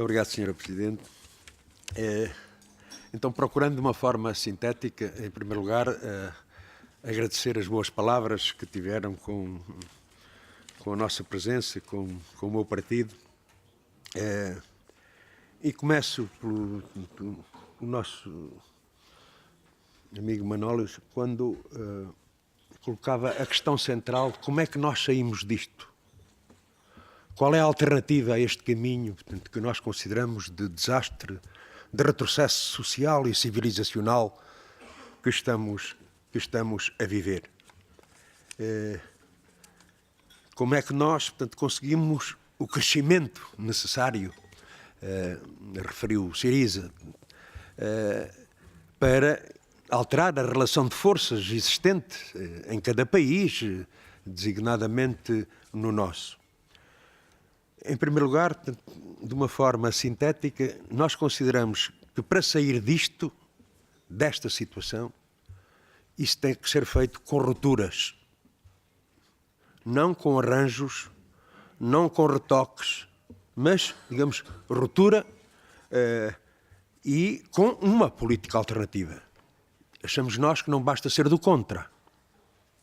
Muito obrigado, Sra. Presidente. Então, procurando de uma forma sintética, em primeiro lugar, agradecer as boas palavras que tiveram com a nossa presença, com o meu partido. E começo pelo nosso amigo Manólio, quando colocava a questão central de como é que nós saímos disto. Qual é a alternativa a este caminho, portanto, que nós consideramos de desastre, de retrocesso social e civilizacional que estamos a viver? Como é que nós, portanto, conseguimos o crescimento necessário, referiu o Syriza, para alterar a relação de forças existente em cada país, designadamente no nosso? Em primeiro lugar, de uma forma sintética, nós consideramos que para sair desta situação, isso tem que ser feito com rupturas, não com arranjos, não com retoques, mas, digamos, ruptura e com uma política alternativa. Achamos nós que não basta ser do contra.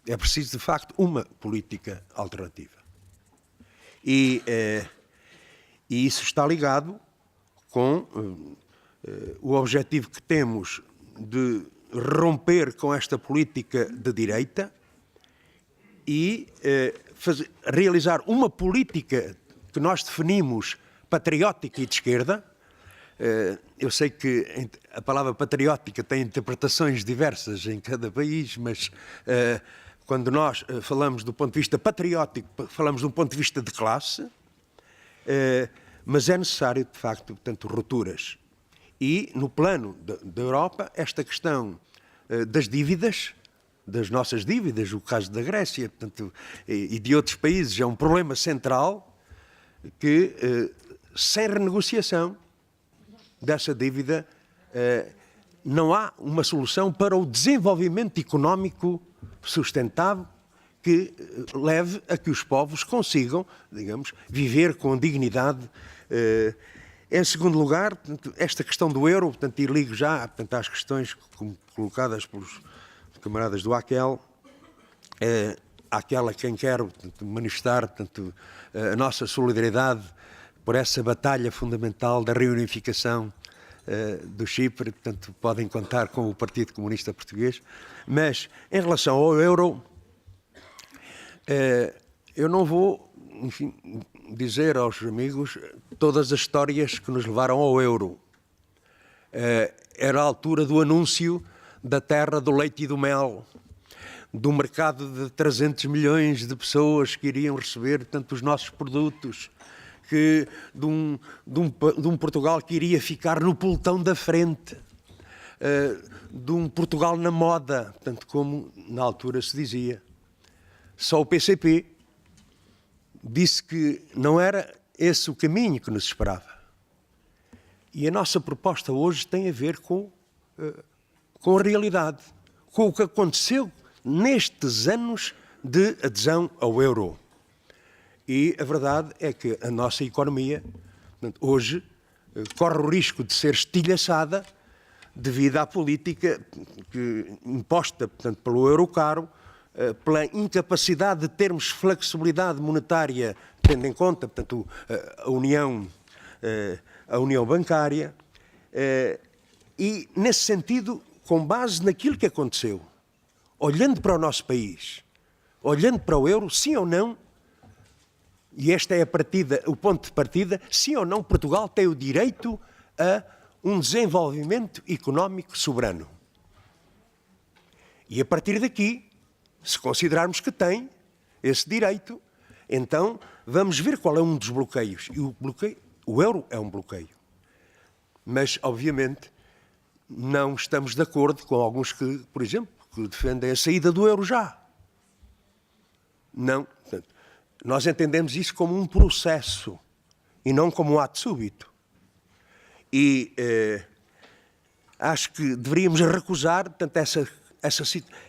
É preciso, de facto, uma política alternativa. E isso está ligado com o objetivo que temos de romper com esta política de direita e realizar uma política que nós definimos patriótica e de esquerda. Eu sei que a palavra patriótica tem interpretações diversas em cada país, mas quando nós falamos do ponto de vista patriótico, falamos de um ponto de vista de classe, mas é necessário, de facto, portanto, rupturas. E, no plano da Europa, esta questão das dívidas, das nossas dívidas, o caso da Grécia, portanto, e de outros países, é um problema central que, sem renegociação dessa dívida, não há uma solução para o desenvolvimento económico sustentável que leve a que os povos consigam, digamos, viver com dignidade. Em segundo lugar, esta questão do euro, portanto, e ligo já, portanto, às questões colocadas pelos camaradas do AQL, àquela quem quero, portanto, manifestar, portanto, a nossa solidariedade por essa batalha fundamental da reunificação do Chipre, portanto, podem contar com o Partido Comunista Português. Mas, em relação ao euro, eu não vou, enfim, dizer aos amigos todas as histórias que nos levaram ao euro. Era a altura do anúncio da terra do leite e do mel, do mercado de 300 milhões de pessoas que iriam receber, portanto, os nossos produtos, de um Portugal que iria ficar no pelotão da frente, de um Portugal na moda, tanto como na altura se dizia. Só o PCP disse que não era esse o caminho que nos esperava. E a nossa proposta hoje tem a ver com a realidade, com o que aconteceu nestes anos de adesão ao euro. E a verdade é que a nossa economia, portanto, hoje, corre o risco de ser estilhaçada devido à política imposta, portanto, pelo euro caro, pela incapacidade de termos flexibilidade monetária, tendo em conta, portanto, a união bancária, e, nesse sentido, com base naquilo que aconteceu, olhando para o nosso país, olhando para o euro, sim ou não, e este é o ponto de partida, sim ou não, Portugal tem o direito a um desenvolvimento económico soberano. E a partir daqui, se considerarmos que tem esse direito, então vamos ver qual é um dos bloqueios. E o euro é um bloqueio. Mas, obviamente, não estamos de acordo com alguns que, por exemplo, que defendem a saída do euro já. Não. Portanto, nós entendemos isso como um processo e não como um ato súbito. E acho que deveríamos recusar, portanto,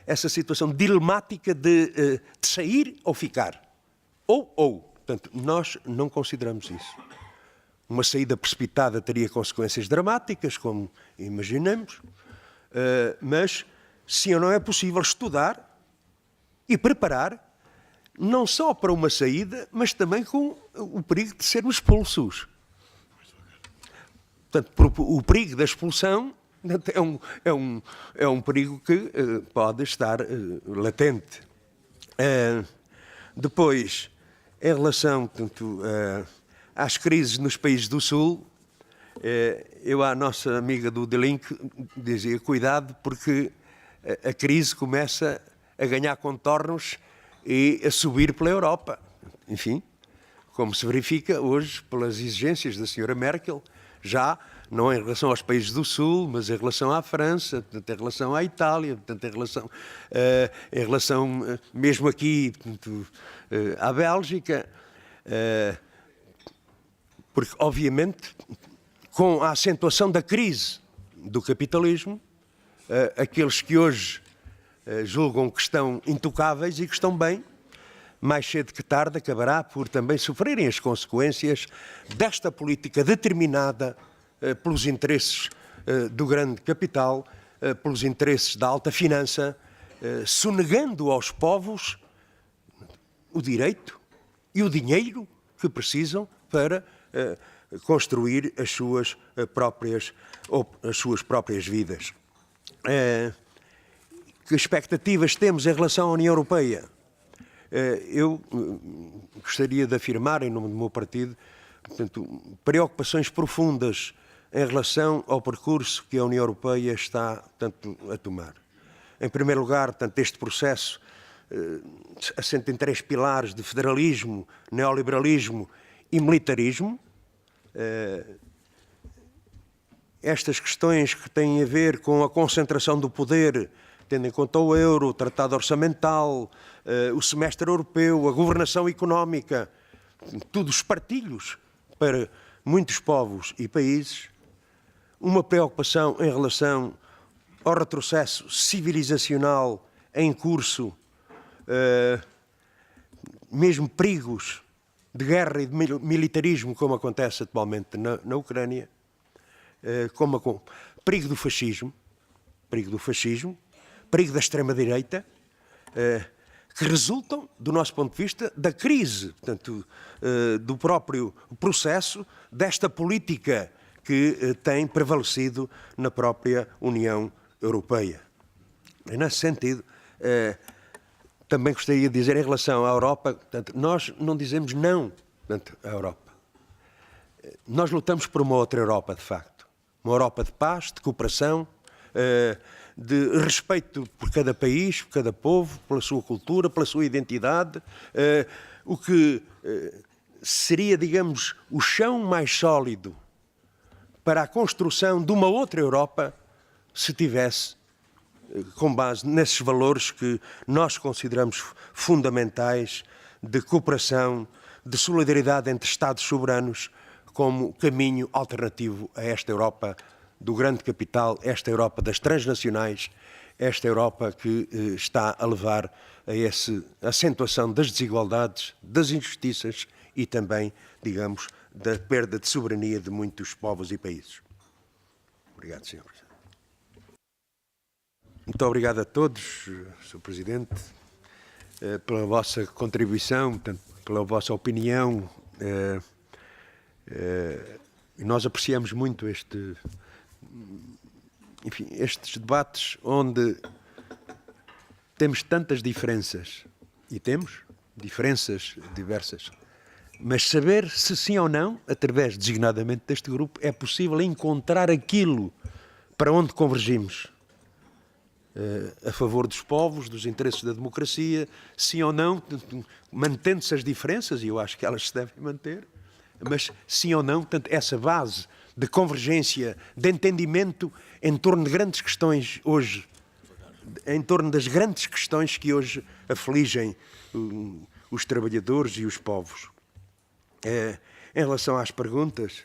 essa situação dilemática de sair ou ficar. Ou. Portanto, nós não consideramos isso. uma saída precipitada teria consequências dramáticas, como imaginamos, mas sim ou não é possível estudar e preparar não só para uma saída, mas também com o perigo de sermos expulsos. Portanto, o perigo da expulsão é um perigo que pode estar latente. Depois, em relação, portanto, às crises nos países do Sul, eu à nossa amiga do The Link dizia, cuidado, porque a crise começa a ganhar contornos e a subir pela Europa. Enfim, como se verifica hoje pelas exigências da senhora Merkel, já não em relação aos países do Sul, mas em relação à França, portanto, em relação à Itália, portanto, em relação mesmo aqui, portanto, à Bélgica, porque, obviamente, com a acentuação da crise do capitalismo, aqueles que hoje julgam que estão intocáveis e que estão bem, mais cedo que tarde acabará por também sofrerem as consequências desta política determinada pelos interesses do grande capital, pelos interesses da alta finança, sonegando aos povos o direito e o dinheiro que precisam para construir as suas próprias vidas. Que expectativas temos em relação à União Europeia? Eu gostaria de afirmar, em nome do meu partido, portanto, preocupações profundas em relação ao percurso que a União Europeia está, portanto, a tomar. Em primeiro lugar, portanto, este processo assenta em 3 pilares de federalismo, neoliberalismo e militarismo. Estas questões que têm a ver com a concentração do poder, tendo em conta o euro, o tratado orçamental, o semestre europeu, a governação económica, tudo espartilhos para muitos povos e países, uma preocupação em relação ao retrocesso civilizacional em curso, mesmo perigos de guerra e de militarismo, como acontece atualmente na Ucrânia, como perigo do fascismo, perigo da extrema-direita, que resultam, do nosso ponto de vista, da crise, portanto, do próprio processo desta política que tem prevalecido na própria União Europeia. E, nesse sentido, também gostaria de dizer, em relação à Europa, portanto, nós não dizemos não, portanto, à Europa. Nós lutamos por uma outra Europa, de facto. Uma Europa de paz, de cooperação, de respeito por cada país, por cada povo, pela sua cultura, pela sua identidade, o que seria, digamos, o chão mais sólido para a construção de uma outra Europa, se tivesse, com base nesses valores que nós consideramos fundamentais, de cooperação, de solidariedade entre Estados soberanos, como caminho alternativo a esta Europa do grande capital, esta Europa das transnacionais, esta Europa que está a levar a essa acentuação das desigualdades, das injustiças e também, digamos, da perda de soberania de muitos povos e países. Obrigado, Sr. Presidente. Muito obrigado a todos, Sr. Presidente, pela vossa contribuição, pela vossa opinião. Nós apreciamos muito estes debates onde temos tantas diferenças, e temos diferenças diversas, mas saber se sim ou não, através designadamente deste grupo, é possível encontrar aquilo para onde convergimos, a favor dos povos, dos interesses da democracia, sim ou não, mantendo-se as diferenças, e eu acho que elas se devem manter, mas sim ou não, portanto, essa base de convergência, de entendimento em torno de grandes questões hoje, em torno das grandes questões que hoje afligem os trabalhadores e os povos. Em relação às perguntas,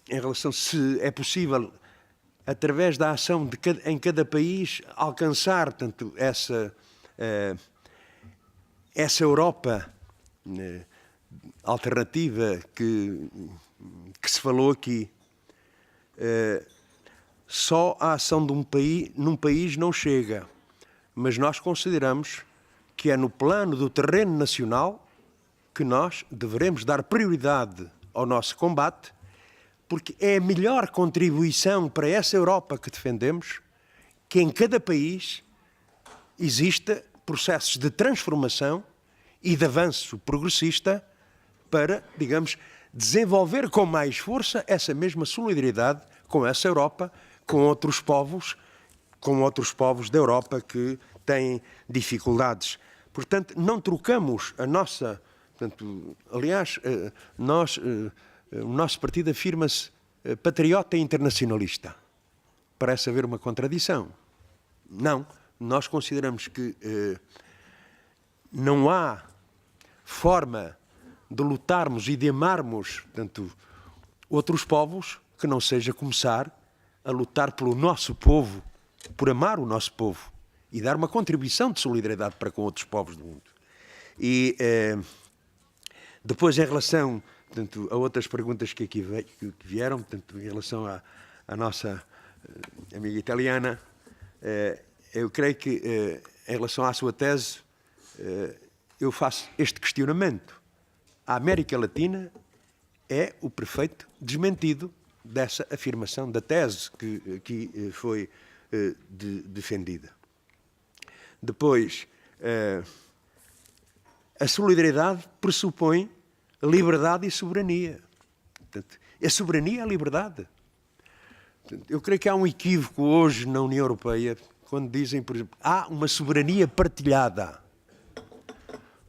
em relação se é possível, através da ação em cada país, alcançar, tanto essa Europa alternativa que se falou aqui. Só a ação de num país não chega, mas nós consideramos que é no plano do terreno nacional que nós devemos dar prioridade ao nosso combate, porque é a melhor contribuição para essa Europa que defendemos, que em cada país exista processos de transformação e de avanço progressista para, digamos, desenvolver com mais força essa mesma solidariedade com essa Europa, com outros povos da Europa que têm dificuldades. Portanto, não trocamos a nossa... Portanto, aliás, o nosso partido afirma-se patriota e internacionalista. Parece haver uma contradição. Não, nós consideramos que não há forma de lutarmos e de amarmos, portanto, outros povos que não seja começar a lutar pelo nosso povo, por amar o nosso povo e dar uma contribuição de solidariedade para com outros povos do mundo. E depois, em relação, portanto, a outras perguntas que aqui vieram, portanto, em relação à nossa amiga italiana, eu creio que, em relação à sua tese, eu faço este questionamento. A América Latina é o perfeito desmentido dessa afirmação, da tese que aqui foi defendida. Depois, a solidariedade pressupõe liberdade e soberania. Portanto, a soberania é a liberdade. Portanto, eu creio que há um equívoco hoje na União Europeia quando dizem, por exemplo, há uma soberania partilhada.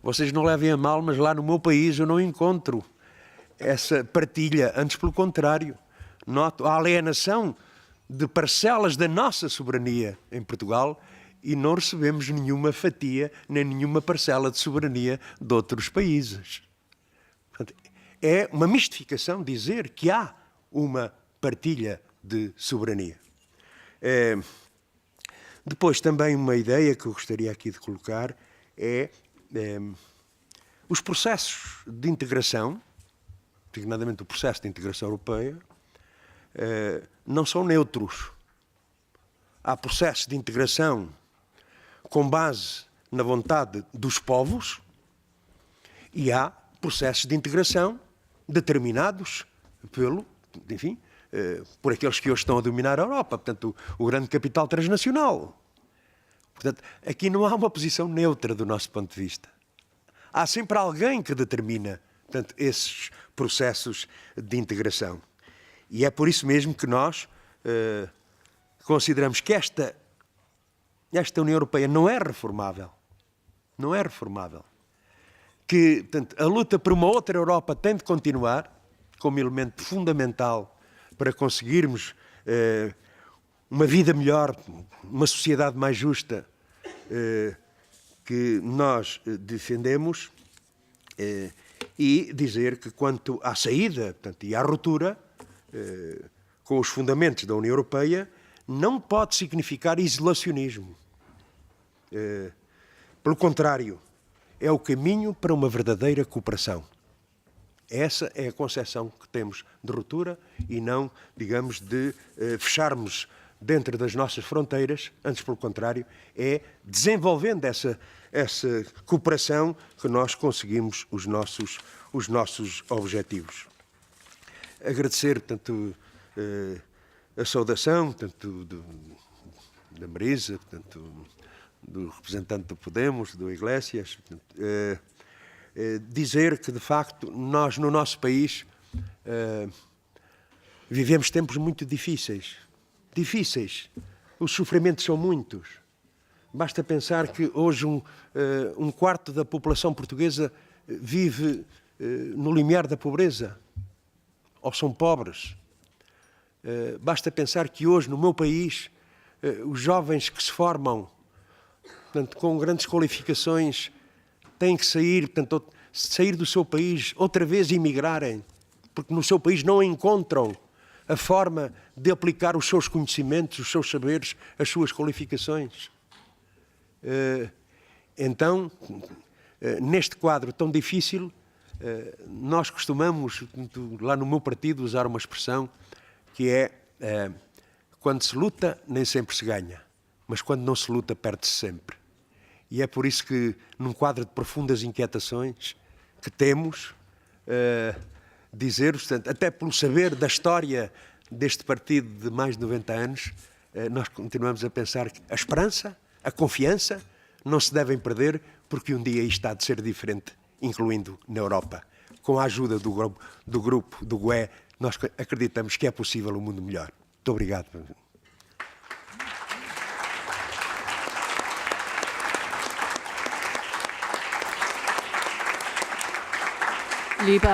Vocês não levem a mal, mas lá no meu país eu não encontro essa partilha. Antes, pelo contrário, noto a alienação de parcelas da nossa soberania em Portugal e não recebemos nenhuma fatia, nem nenhuma parcela de soberania de outros países. Portanto, é uma mistificação dizer que há uma partilha de soberania. Depois, também uma ideia que eu gostaria aqui de colocar é os processos de integração, designadamente o processo de integração europeia, não são neutros. Há processos de integração com base na vontade dos povos e há processos de integração determinados por aqueles que hoje estão a dominar a Europa, portanto, o grande capital transnacional. Portanto, aqui não há uma posição neutra do nosso ponto de vista. Há sempre alguém que determina, portanto, esses processos de integração. E é por isso mesmo que nós consideramos que esta União Europeia não é reformável. Não é reformável. Que, portanto, a luta por uma outra Europa tem de continuar como elemento fundamental para conseguirmos uma vida melhor, uma sociedade mais justa que nós defendemos e dizer que quanto à saída, portanto, e à ruptura com os fundamentos da União Europeia não pode significar isolacionismo. Pelo contrário, é o caminho para uma verdadeira cooperação. Essa é a concepção que temos de ruptura e não, digamos, de fecharmos dentro das nossas fronteiras, antes pelo contrário, é desenvolvendo essa cooperação que nós conseguimos os nossos objetivos. Agradecer, portanto, a saudação, portanto, da Marisa, portanto, do representante do Podemos, do Iglesias, portanto, dizer que, de facto, nós, no nosso país, vivemos tempos muito difíceis. Difíceis. Os sofrimentos são muitos. Basta pensar que hoje um quarto da população portuguesa vive no limiar da pobreza, ou são pobres. Basta pensar que hoje, no meu país, os jovens que se formam, portanto, com grandes qualificações, têm que sair do seu país, outra vez emigrarem, porque no seu país não encontram a forma de aplicar os seus conhecimentos, os seus saberes, as suas qualificações. Então, neste quadro tão difícil, Nós costumamos, lá no meu partido, usar uma expressão que é quando se luta, nem sempre se ganha, mas quando não se luta, perde-se sempre. E é por isso que, num quadro de profundas inquietações que temos, dizer, portanto, até pelo saber da história deste partido de mais de 90 anos, nós continuamos a pensar que a esperança, a confiança, não se devem perder, porque um dia isto há de ser diferente, incluindo na Europa. Com a ajuda do grupo, do GUE, nós acreditamos que é possível um mundo melhor. Muito obrigado. Lieber